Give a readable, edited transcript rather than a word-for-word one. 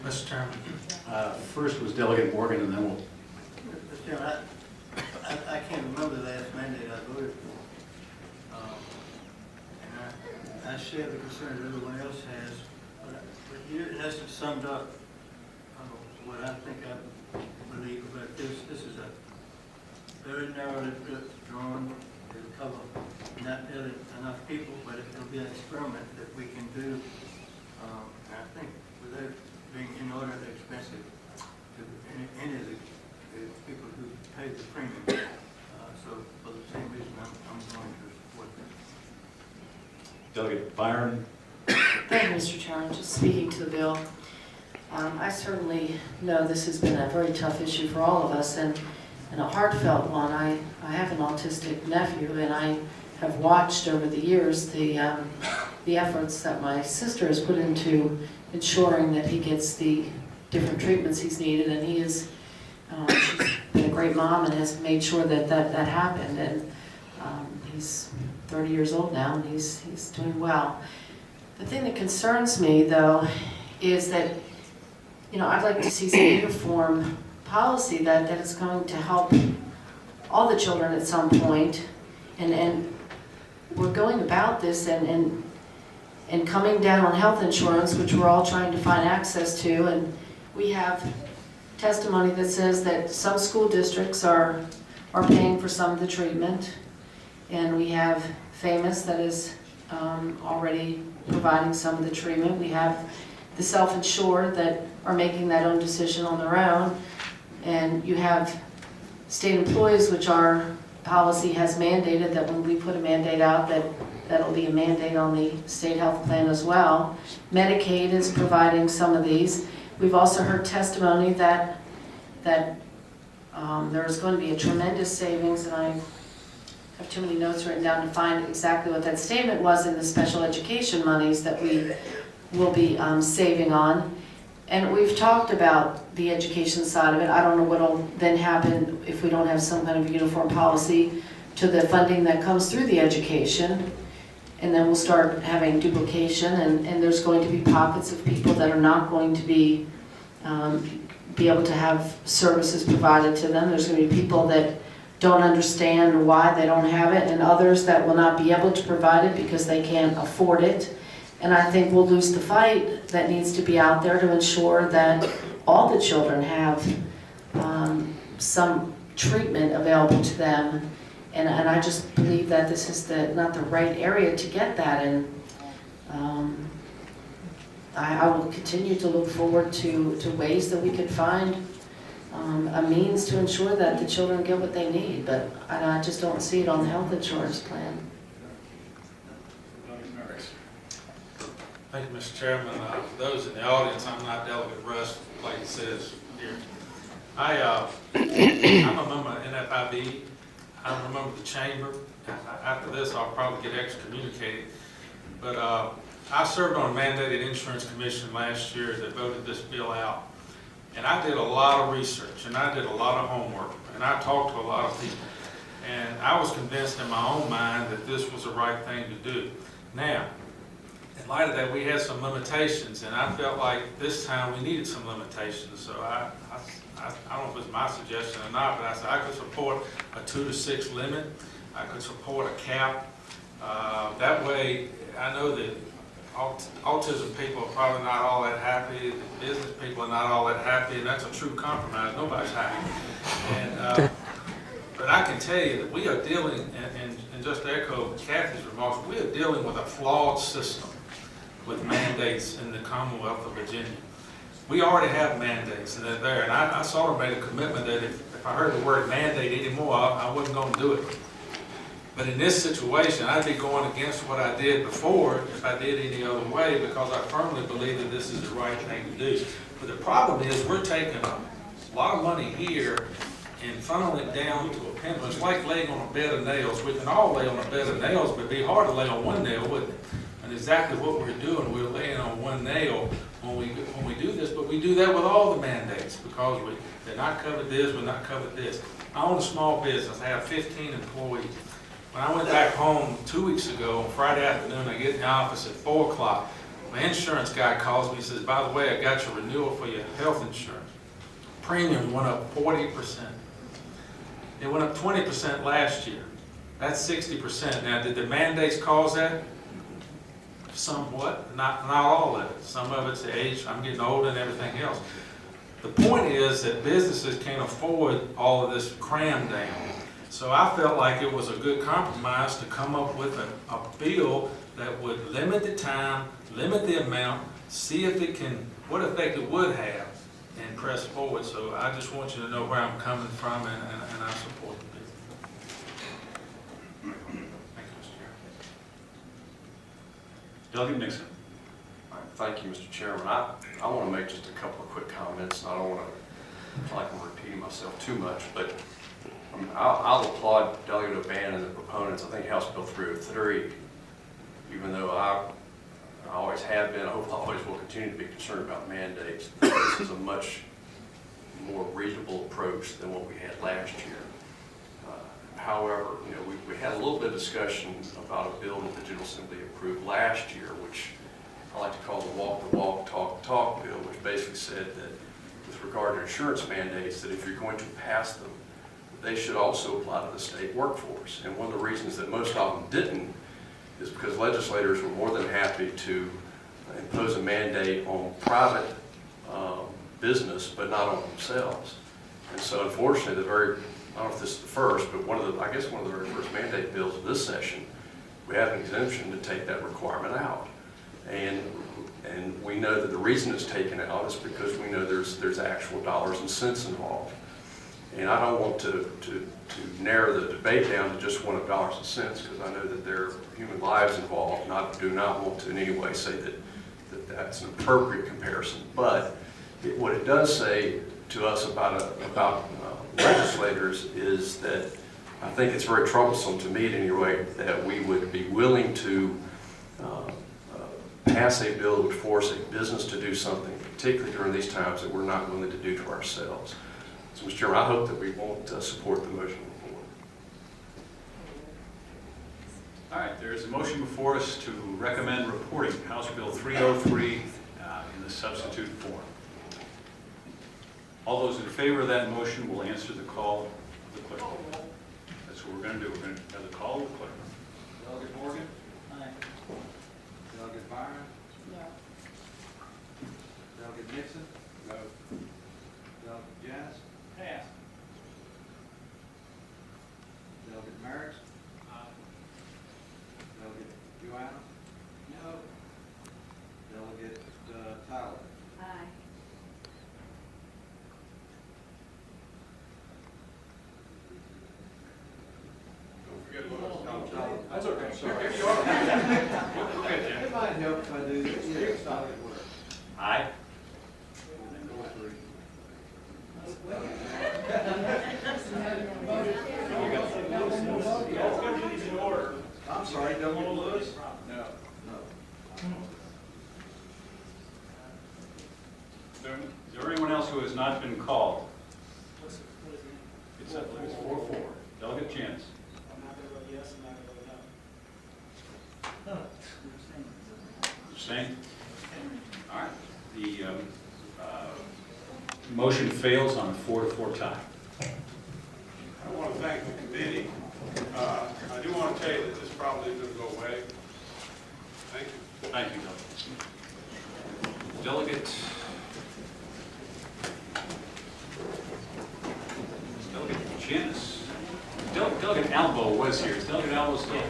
Mr. Chairman. First was Delegate Morgan, and then we'll. Mr. Chairman, I can't remember the last mandate I voted for. And I share the concerns everyone else has, but you in essence summed up what I think I believe about this. This is a very narrowly drawn. It'll cover not really enough people, but it'll be an experiment that we can do. And I think without being inordinately expensive to any of the people who pay the premium. So for the same reason, I'm going to support this. Delegate Byron. Thank you, Mr. Chairman. Just speaking to the bill, I certainly know this has been a very tough issue for all of us and a heartfelt one. I have an autistic nephew, and I have watched over the years the efforts that my sister has put into ensuring that he gets the different treatments he's needed, and he is she's been a great mom and has made sure that happened. And he's 30 years old now, and he's doing well. The thing that concerns me, though, is that I'd like to see some uniform policy that is going to help all the children at some point, and we're going about this and coming down on health insurance, which we're all trying to find access to, and we have testimony that says that some school districts are paying for some of the treatment, and we have Famous that is already providing some of the treatment. We have the self-insured that are making that own decision on their own, and you have state employees, which our policy has mandated that when we put a mandate out, that'll be a mandate on the state health plan as well. Medicaid is providing some of these. We've also heard testimony that there is going to be a tremendous savings, and I have too many notes written down to find exactly what that statement was in the special education monies that we will be saving on. And we've talked about the education side of it. I don't know what will then happen if we don't have some kind of uniform policy to the funding that comes through the education. And then we'll start having duplication, and there's going to be pockets of people that are not going to be able to have services provided to them. There's going to be people that don't understand why they don't have it, and others that will not be able to provide it because they can't afford it. And I think we'll lose the fight that needs to be out there to ensure that all the children have some treatment available to them. And I just believe that this is not the right area to get that. And I will continue to look forward to ways that we can find a means to ensure that the children get what they need. But I just don't see it on the health insurance plan. Thank you, Mr. Chairman. For those in the audience, I'm not Delegate Russ, like it says here. I'm a member of NFIB. I'm a member of the chamber. After this, I'll probably get excommunicated. But I served on a mandated insurance commission last year that voted this bill out. And I did a lot of research, and I did a lot of homework, and I talked to a lot of people. And I was convinced in my own mind that this was the right thing to do. Now, in light of that, we had some limitations, and I felt like this time we needed some limitations. So I don't know if it was my suggestion or not, but I said I could support a 2 to 6 limit. I could support a cap. That way, I know that autism people are probably not all that happy. The business people are not all that happy, and that's a true compromise. Nobody's happy. And, but I can tell you that we are dealing, and just to echo Kathy's remarks, we are dealing with a flawed system with mandates in the Commonwealth of Virginia. We already have mandates, and they're there. And I sort of made a commitment that if I heard the word mandate anymore, I wasn't going to do it. But in this situation, I'd be going against what I did before if I did any other way, because I firmly believe that this is the right thing to do. But the problem is we're taking a lot of money here and funneling it down to a pendulum. It's like laying on a bed of nails. We can all lay on a bed of nails, but it'd be hard to lay on one nail, wouldn't it? And exactly what we're doing, we're laying on one nail when we do this, but we do that with all the mandates because they're not covered this, we're not covered this. I own a small business. I have 15 employees. When I went back home 2 weeks ago on Friday afternoon, I get in the office at 4 o'clock. My insurance guy calls me, he says, by the way, I got your renewal for your health insurance. Premium went up 40%. It went up 20% last year. That's 60%. Now, did the mandates cause that? Somewhat, not all of it. Some of it's the age, I'm getting old and everything else. The point is that businesses can't afford all of this cram down. So I felt like it was a good compromise to come up with a bill that would limit the time, limit the amount, see if it can, what effect it would have, and press forward. So I just want you to know where I'm coming from, and I support the bill. Thank you, Mr. Chairman. Delegate Nixon. All right, thank you, Mr. Chairman. I want to make just a couple of quick comments, and I don't want to feel like I'm repeating myself too much, but I mean, I'll applaud Delegate O'Bannon and the proponents. I think House Bill 303, even though I always have been, I hope I always will continue to be concerned about mandates, this is a much more reasonable approach than what we had last year. However, you know, we had a little bit of discussion about a bill that the General Assembly approved last year, which I like to call the walk, talk, talk bill, which basically said that with regard to insurance mandates, that if you're going to pass them, they should also apply to the state workforce. And one of the reasons that most of them didn't is because legislators were more than happy to impose a mandate on private business, but not on themselves. And so unfortunately, I don't know if this is the first, but I guess one of the very first mandate bills of this session, we have an exemption to take that requirement out. And we know that the reason it's taken out is because we know there's actual dollars and cents involved. And I don't want to narrow the debate down to just one of dollars and cents, because I know that there are human lives involved, and I do not want to in any way say that that's an appropriate comparison. But what it does say to us about legislators is that I think it's very troublesome to me at any rate that we would be willing to pass a bill that would force a business to do something, particularly during these times, that we're not willing to do to ourselves. So, Mr. Chairman, I hope that we won't support the motion before. All right, there is a motion before us to recommend reporting House Bill 303 in the substitute form. All those in favor of that motion will answer the call of the clerk. That's what we're going to do. We're going to have the call of the clerk. Delegate Morgan? Aye. Delegate Byron? No. Delegate Nixon? No. Delegate Janice? Pass. Delegate Merritt? Delegate Joanna? No. Delegate Tyler? Aye. That's okay, sorry. It It might help if I do this. Yeah, stop it, whatever. Aye. I'm sorry, Delegate Lewis? No. Is there anyone else who has not been called? It's 4-4. Delegate Janice. I'm not going to vote yes, I'm not going to vote no. Abstain? All right. The motion fails on a 4-4 tie. I want to thank the committee. I do want to tell you that this probably isn't going to go away. Thank you. Thank you, Delegate. Delegate Janice. Delegate Albo was here. Is Delegate Albo still?